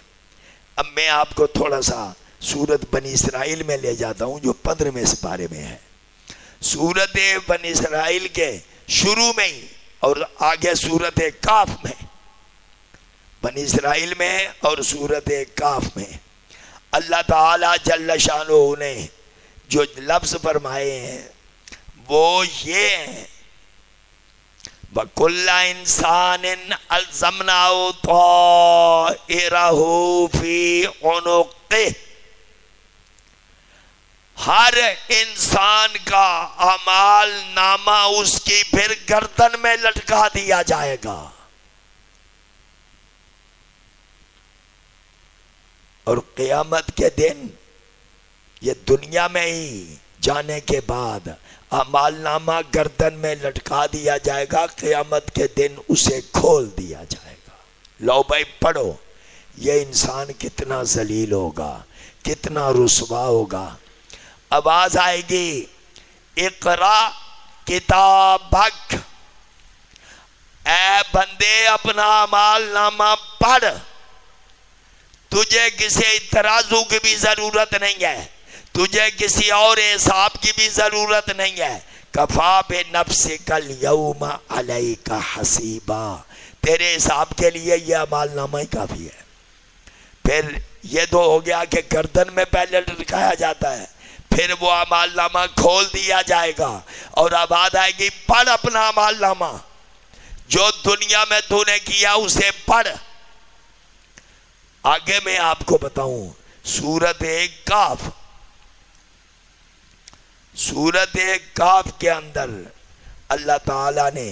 Speaker 1: اب میں آپ کو تھوڑا سا سورت بنی اسرائیل میں لے جاتا ہوں جو 15ویں سپارے میں ہے۔ سورت بنی اسرائیل کے شروع میں ہی اور آگے سورت کاف میں، بنی اسرائیل میں اور سورت کاف میں اللہ تعالی جل شانہ نے جو لفظ فرمائے ہیں وہ یہ ہیں، وَكُلَّ إِنسَانٍ أَلْزَمْنَاهُ طَائِرَهُ فِي عُنُقِهِ، ہر انسان کا اعمال نامہ اس کی پھر گردن میں لٹکا دیا جائے گا، اور قیامت کے دن یہ دنیا میں ہی جانے کے بعد اعمال نامہ گردن میں لٹکا دیا جائے گا، قیامت کے دن اسے کھول دیا جائے گا۔ لو بھائی پڑھو، یہ انسان کتنا ذلیل ہوگا، کتنا رسوا ہوگا۔ آواز آئے گی، اقرا کتابک، اے بندے اپنا اعمال نامہ پڑھ، تجھے کسی ترازو کی بھی ضرورت نہیں ہے، تجھے کسی اور حساب کی بھی ضرورت نہیں ہے۔ کفا بنفسک الیوم علیک حسیبا، تیرے حساب کے لیے یہ اعمال نامہ ہی کافی ہے۔ پھر یہ تو ہو گیا کہ گردن میں پہلے لٹکایا جاتا ہے، پھر وہ اعمال نامہ کھول دیا جائے گا، اور آواز آئے گی پڑھ اپنا اعمال نامہ، جو دنیا میں تو نے کیا اسے پڑھ۔ آگے میں آپ کو بتاؤں سورت کاف، سورت کاف کے اندر اللہ تعالیٰ نے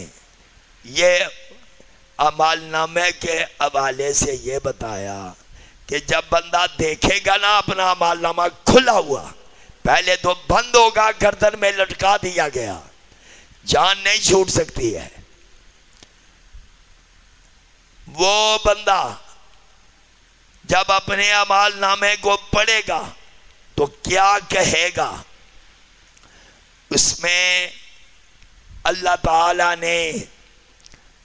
Speaker 1: یہ اعمال نامے کے حوالے سے یہ بتایا کہ جب بندہ دیکھے گا نا اپنا اعمال نامہ کھلا ہوا، پہلے تو بند ہوگا، گردن میں لٹکا دیا گیا، جان نہیں چھوٹ سکتی ہے۔ وہ بندہ جب اپنے اعمال نامے کو پڑھے گا تو کیا کہے گا؟ اس میں اللہ تعالیٰ نے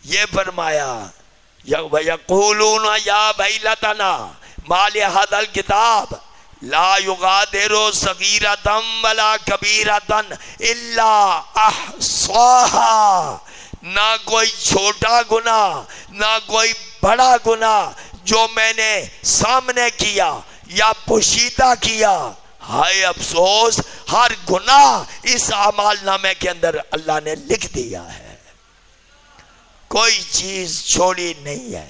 Speaker 1: یہ فرمایا، وَيَقُولُونَ يَا وَيْلَتَنَا مَا لِهَذَا الْكِتَابِ لَا يُغَادِرُ صَغِيرَةً وَلَا كَبِيرَةً إِلَّا أَحْصَاهَا، نہ کوئی چھوٹا گناہ نہ کوئی بڑا گناہ جو میں نے سامنے کیا یا پوشیدہ کیا، ہائے افسوس، ہر گناہ اس اعمال نامے کے اندر اللہ نے لکھ دیا ہے، کوئی چیز چھوڑی نہیں ہے۔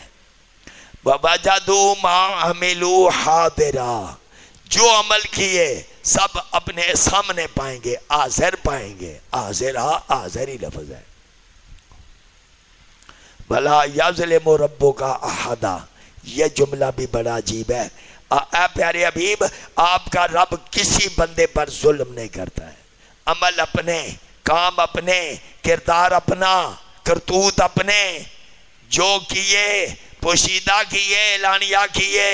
Speaker 1: وَوَجَدُوا مَا عَمِلُوا حَاضِرًا، جو عمل کیے سب اپنے سامنے پائیں گے، حاضر پائیں گے۔ حاضر ہی لفظ ہے۔ وَلَا يَظْلِمُ رَبُّكَ أَحَدًا، یہ جملہ بھی بڑا عجیب ہے۔ اے پیارے حبیب، آپ کا رب کسی بندے پر ظلم نہیں کرتا ہے، عمل اپنے، کام اپنے، کردار اپنا، کرتوت اپنے، جو کیے، پوشیدہ کیے، اعلانیہ کیے،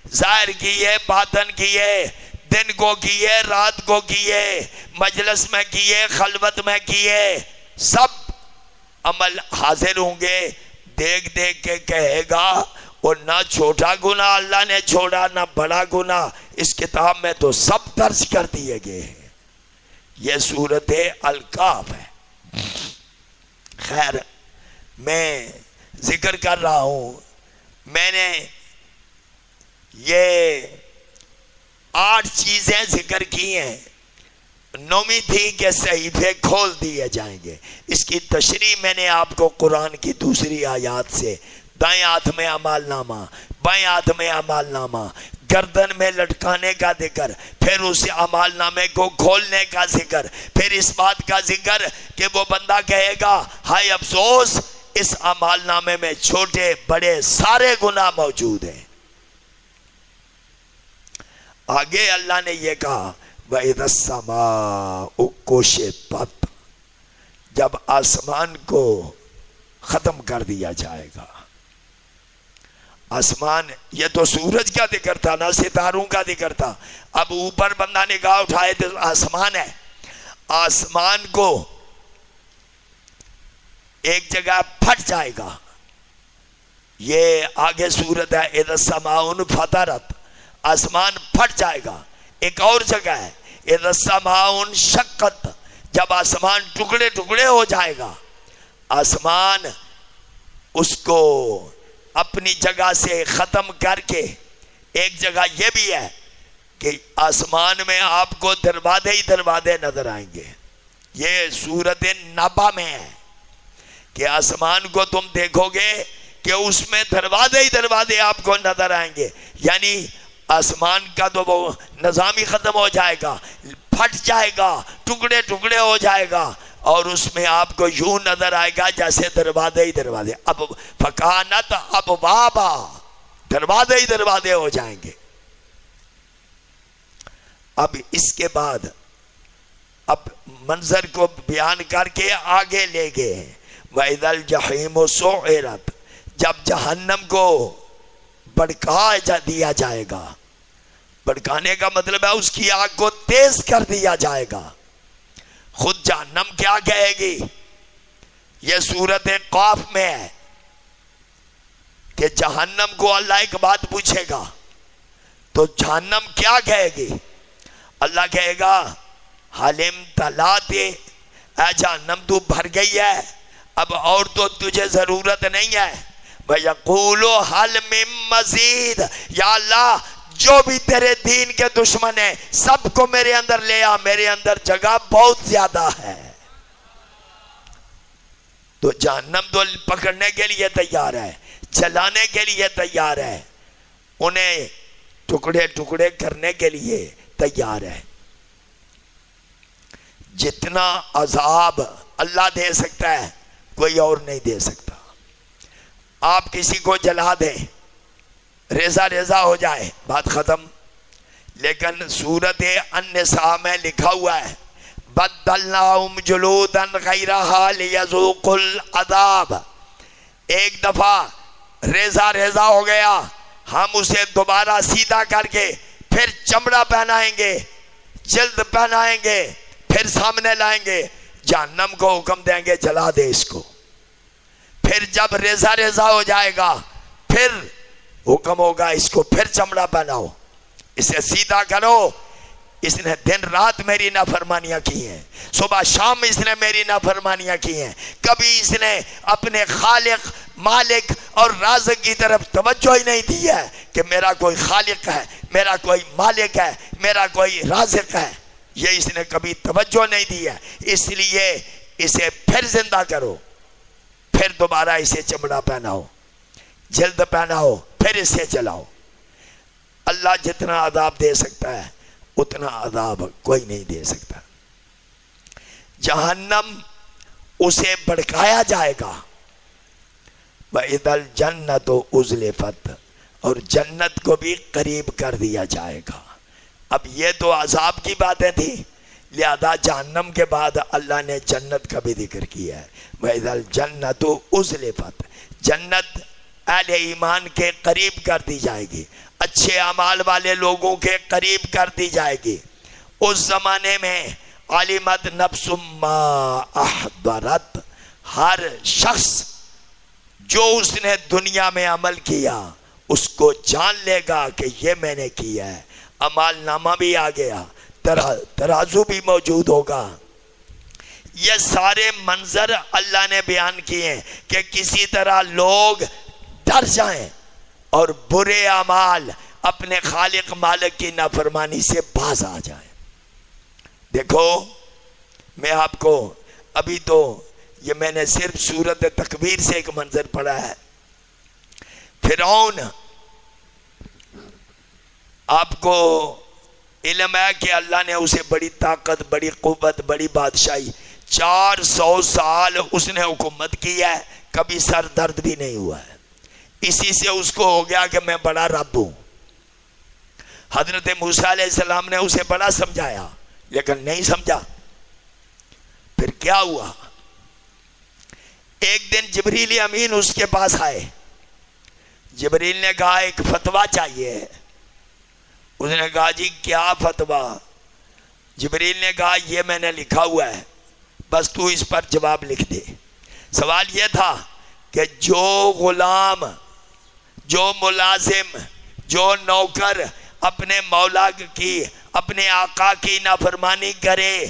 Speaker 1: ظاہر کیے، باطن کیے، دن کو کیے، رات کو کیے، مجلس میں کیے، خلوت میں کیے، سب عمل حاضر ہوں گے۔ دیکھ دیکھ کے کہے گا، اور نہ چھوٹا گناہ اللہ نے چھوڑا نہ بڑا گناہ، اس کتاب میں تو سب درج کر دیے گئے ہیں۔ یہ سورت الکاف ہے۔ خیر میں ذکر کر رہا ہوں، میں نے یہ 8 چیزیں ذکر کی ہیں، 9ویں تھی کہ صحیفے کھول دیے جائیں گے۔ اس کی تشریح میں نے آپ کو قرآن کی دوسری آیات سے، دائیں ہاتھ میں اعمال نامہ، بائیں ہاتھ میں اعمال نامہ، گردن میں لٹکانے کا ذکر، پھر اس اعمال نامے کو کھولنے کا ذکر، پھر اس بات کا ذکر کہ وہ بندہ کہے گا ہائے افسوس، اس اعمال نامے میں چھوٹے بڑے سارے گناہ موجود ہیں۔ آگے اللہ نے یہ کہا وَإِذَا السَّمَاءُ كُشِطَتْ، جب آسمان کو ختم کر دیا جائے گا۔ آسمان، یہ تو سورج کا ذکر تھا نہ ستاروں کا ذکر تھا، اب اوپر بندہ نگاہ اٹھائے تو آسمان ہے۔ آسمان کو ایک جگہ پھٹ جائے گا، یہ آگے سورت ہے اِذَا السَّمَاءُ انفطرت، آسمان پھٹ جائے گا۔ ایک اور جگہ ہے اِذَا السَّمَاءُ انشقت، جب آسمان ٹکڑے ٹکڑے ہو جائے گا۔ آسمان اس کو اپنی جگہ سے ختم کر کے، ایک جگہ یہ بھی ہے کہ آسمان میں آپ کو دروازے ہی دروازے نظر آئیں گے۔ یہ سورت نبا میں ہے کہ آسمان کو تم دیکھو گے کہ اس میں دروازے ہی دروازے آپ کو نظر آئیں گے، یعنی آسمان کا تو وہ نظام ہی ختم ہو جائے گا، پھٹ جائے گا، ٹکڑے ٹکڑے ہو جائے گا، اور اس میں آپ کو یوں نظر آئے گا جیسے دروازے ہی دروازے، اب فکانت ابوابا، دروازے ہی دروازے ہو جائیں گے۔ اب اس کے بعد اب منظر کو بیان کر کے آگے لے گئے ہیں وَإِذَا الْجَحِيمُ سُعِّرَتْ، جب جہنم کو بھڑکا دیا جائے گا۔ بھڑکانے کا مطلب ہے اس کی آگ کو تیز کر دیا جائے گا۔ خود جہنم کیا کہے گی؟ یہ سورت قاف میں ہے کہ جہنم کو اللہ ایک بات پوچھے گا تو جہنم کیا کہے گی؟ اللہ کہے گا حلم تلاتے، اے جہنم تو بھر گئی ہے، اب اور تو تجھے ضرورت نہیں ہے۔ وَيَقُولُ حَلْ مِن مَزِيدٍ، یا اللہ جو بھی تیرے دین کے دشمن ہیں سب کو میرے اندر لے آ، میرے اندر جگہ بہت زیادہ ہے۔ تو جہنم تو پکڑنے کے لیے تیار ہے، جلانے کے لیے تیار ہے، انہیں ٹکڑے ٹکڑے کرنے کے لیے تیار ہے۔ جتنا عذاب اللہ دے سکتا ہے کوئی اور نہیں دے سکتا۔ آپ کسی کو جلا دیں، ریزہ ریزہ ہو جائے، بات ختم۔ لیکن سورت النساء میں لکھا ہوا ہے بدلناہم جلودا غیرہا لیذوقوا العذاب، ایک دفعہ ریزہ ریزہ ہو گیا، ہم اسے دوبارہ سیدھا کر کے پھر چمڑا پہنائیں گے، جلد پہنائیں گے، پھر سامنے لائیں گے، جہنم کو حکم دیں گے جلا دے اس کو۔ پھر جب ریزہ ریزہ ہو جائے گا پھر حکم ہوگا اس کو پھر چمڑا پہناؤ، اسے سیدھا کرو، اس نے دن رات میری نافرمانیاں کی ہیں، صبح شام اس نے میری نافرمانیاں کی ہیں، کبھی اس نے اپنے خالق مالک اور رازق کی طرف توجہ ہی نہیں دی ہے کہ میرا کوئی خالق ہے، میرا کوئی مالک ہے، میرا کوئی رازق ہے، یہ اس نے کبھی توجہ نہیں دی ہے۔ اس لیے اسے پھر زندہ کرو، پھر دوبارہ اسے چمڑا پہناؤ، جلد پہناؤ، پھر اسے چلاؤ۔ اللہ جتنا عذاب دے سکتا ہے اتنا عذاب کوئی نہیں دے سکتا۔ جہنم اسے بھڑکایا جائے گا، وَإِذَا الْجَنَّةُ أُزْلِفَتْ، اور جنت کو بھی قریب کر دیا جائے گا۔ اب یہ تو عذاب کی باتیں تھی، لہذا جہنم کے بعد اللہ نے جنت کا بھی ذکر کیا ہے۔ وَإِذَا الْجَنَّةُ أُزْلِفَتْ، جنت اہل ایمان کے قریب کر دی جائے گی، اچھے اعمال والے لوگوں کے قریب کر دی جائے گی۔ اس زمانے میں علمت نفس ما احضرت، ہر شخص جو اس نے دنیا میں عمل کیا اس کو جان لے گا کہ یہ میں نے کیا ہے، اعمال نامہ بھی آ گیا، ترازو بھی موجود ہوگا. یہ سارے منظر اللہ نے بیان کیے ہیں کہ کسی طرح لوگ ڈر جائیں اور برے اعمال اپنے خالق مالک کی نافرمانی سے باز آ جائیں. دیکھو میں آپ کو ابھی تو یہ میں نے صرف سورۃ تکویر سے ایک منظر پڑھا ہے. فرعون، آپ کو علم ہے کہ اللہ نے اسے بڑی طاقت، بڑی قوت، بڑی بادشاہی، 400 سال اس نے حکومت کی ہے، کبھی سر درد بھی نہیں ہوا ہے. اسی سے اس کو ہو گیا کہ میں بڑا رب ہوں. حضرت موسیٰ علیہ السلام نے اسے بڑا سمجھایا لیکن نہیں سمجھا. پھر کیا ہوا؟ ایک دن جبریل امین اس کے پاس آئے. جبریل نے کہا ایک فتویٰ چاہیے. اس نے کہا جی کیا فتویٰ؟ جبریل نے کہا یہ میں نے لکھا ہوا ہے، بس تو اس پر جواب لکھ دے. سوال یہ تھا کہ جو غلام، جو ملازم، جو نوکر اپنے مولا کی، اپنے آقا کی نافرمانی کرے،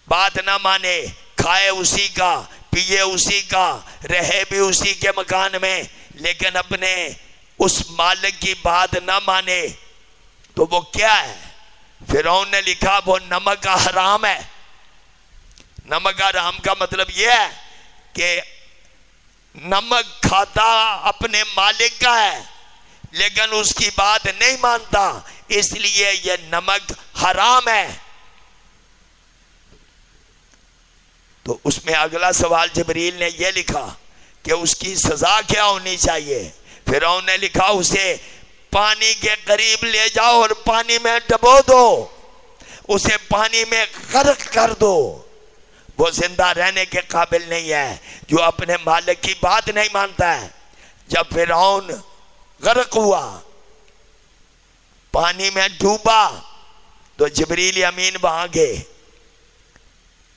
Speaker 1: بات نہ مانے، کھائے اسی کا، پیے اسی کا، رہے بھی اسی کے مکان میں، لیکن اپنے اس مالک کی بات نہ مانے، تو وہ کیا ہے؟ فرعون نے لکھا وہ نمک کا حرام ہے. نمک کا حرام کا مطلب یہ ہے کہ نمک کھاتا اپنے مالک کا ہے لیکن اس کی بات نہیں مانتا، اس لیے یہ نمک حرام ہے. تو اس میں اگلا سوال جبریل نے یہ لکھا کہ اس کی سزا کیا ہونی چاہیے. فرعون نے لکھا اسے پانی کے قریب لے جاؤ اور پانی میں ڈبو دو، اسے پانی میں غرق کر دو. وہ زندہ رہنے کے قابل نہیں ہے جو اپنے مالک کی بات نہیں مانتا ہے. جب فرعون غرق ہوا، پانی میں ڈوبا، تو جبریل امین وہاں گئے.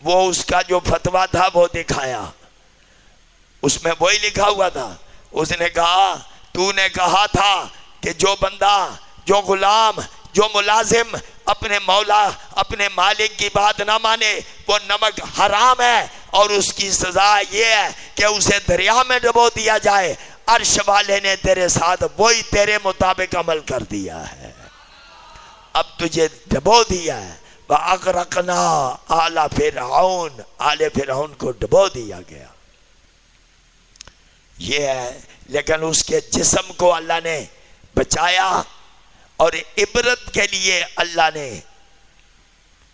Speaker 1: وہ اس کا جو فتویٰ تھا وہ دکھایا. اس میں وہی لکھا ہوا تھا. اس نے کہا تو نے کہا تھا کہ جو بندہ، جو غلام، جو ملازم اپنے مولا، اپنے مالک کی بات نہ مانے وہ نمک حرام ہے، اور اس کی سزا یہ ہے کہ اسے دریا میں ڈبو دیا جائے. عرش والے نے تیرے ساتھ وہی تیرے مطابق عمل کر دیا ہے، اب تجھے ڈبو دیا ہے. وَأَغْرَقْنَا آلَ فِرْعَوْنَ، آل فرعون کو ڈبو دیا گیا. یہ ہے، لیکن اس کے جسم کو اللہ نے بچایا. اور عبرت کے لیے اللہ نے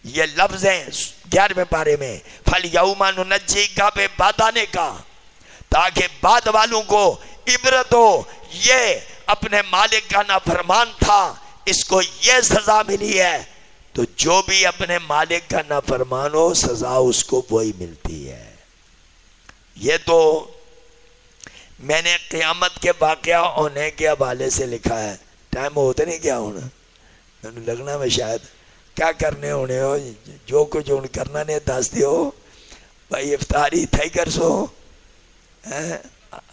Speaker 1: یہ لفظ ہیں 11ویں پارے میں فَالْيَوْمَ نُنَجِّيكَ بِبَدَنِكَ، تاکہ بعد والوں کو عبرت ہو. یہ اپنے مالک کا نافرمان تھا، اس کو یہ سزا ملی ہے. تو جو بھی اپنے مالک کا نافرمان ہو سزا اس کو وہی ملتی ہے. یہ تو میں نے قیامت کے واقعہ ہونے کے حوالے سے لکھا ہے. ٹائم ہوتا نہیں کیا ہونا، میں نے لگنا میں شاید کیا کرنے ہونے ہو، جو کچھ ان کرنا نے دس دیو بھائی افطاری تھائی کر سو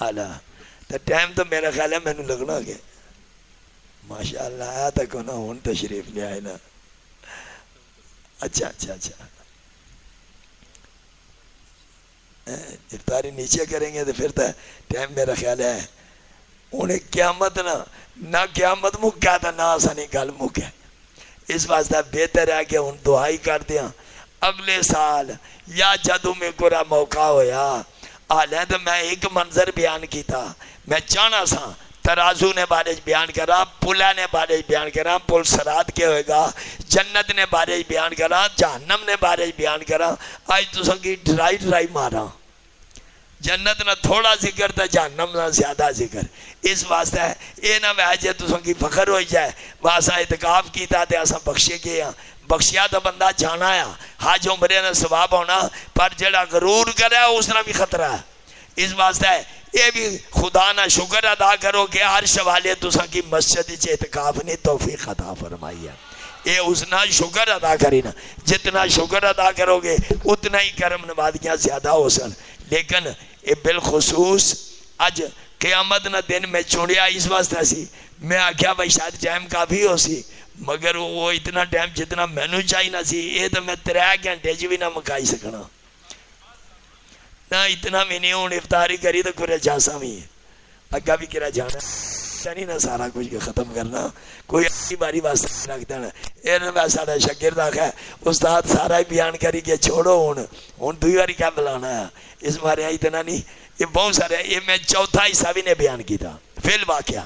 Speaker 1: آلہ. تو ٹائم تو میرا خیال ہے میں نے لگنا کہ ماشاءاللہ آیا تک ہونا ہون تشریف لے آئے نا. اچھا افطاری نیچے کریں گے تو پھر تو ٹائم میرا خیال ہے انہیں قیامت نہ قیامت مکیا تھا نہ آسانی گل مکیا. اس واسطہ بہتر ہے کہ ان دعائی کر دیا اگلے سال یا جدو میں کوئی موقع ہویا. آلیں تو میں ایک منظر بیان کی تھا، میں چاہنا سا ترازو نے بارش بیان کرا، پلہ نے بارش بیان کرا، پل سرات کے ہوئے گا، جنت نے بارش بیان کرا، جہنم نے بارش بیان کرا. آج تو سنگی ڈرائی مارا، جنت نہ تھوڑا ذکر تھا، جہنم نہ زیادہ ذکر. اس واسطہ ہے یہ نہ ویجے تو سنگی فخر ہوئی جائے واسا اعتقاف کیتا تے اسا بخشے گیا. بخشیا تو بندہ جانا آیا، حج عمرے نے ثواب ہونا، پر جڑا غرور کرے اس نے بھی خطرہ ہے. اس واسطہ ہے یہ بھی خدا نہ شکر ادا کرو کہ ہر شوالے تساں کی مسجد چ اعتکاف نے توفیق عطا فرمائی ہے. یہ اس نہ شکر ادا کری نا، جتنا شکر ادا کرو گے اتنا ہی کرم نوازیاں زیادہ ہو سن. لیکن یہ بالخصوص اج قیامت نہ دن میں چونیا اس واسطے سی، میں آکھیا بھائی شاید ٹائم کافی ہو سی، مگر وہ اتنا ٹائم جتنا مینو چاہیے سی یہ تو میں 3 گھنٹے بھی نہ مکائی سکنا نہ اتنا بھی نہیں ہوں افطاری کری تو کرے جاسا بھی اگا بھی کرا جانا نہیں نہ سارا کچھ ختم کرنا کوئی اپنی باری واسطے رکھ دینا یہ سارا شاگرد آخا استاد سارا ہی بیان کری کہ چھوڑو ہوں 2 باری کیا بلانا ہے اس بارے اتنا نہیں یہ بہت سارے یہ میں چوتھا حصہ بھی نے بیان کیا فیل واقعہ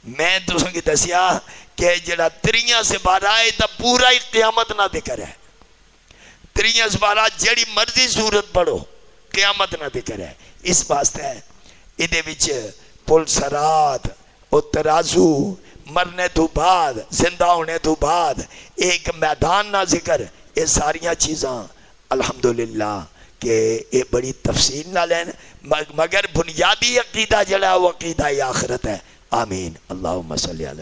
Speaker 1: میں تسوں کی دسیا کہ جڑا 3 سپارہ ہے تو پورا ہی قیامت نہ ذکر ہے 3 سپارہ جڑی مرضی صورت پڑھو قیامت نہ ذکر ہے اس واسطے ہے یہ پل سرات اور ترازو مرنے تو بعد زندہ ہونے تو بعد ایک میدان نہ ذکر یہ ساریاں چیزاں الحمدللہ کہ یہ بڑی تفصیل نہ لین مگر بنیادی عقیدہ جڑا وہ عقیدہ آخرت ہے آمین اللہم صلی اللہ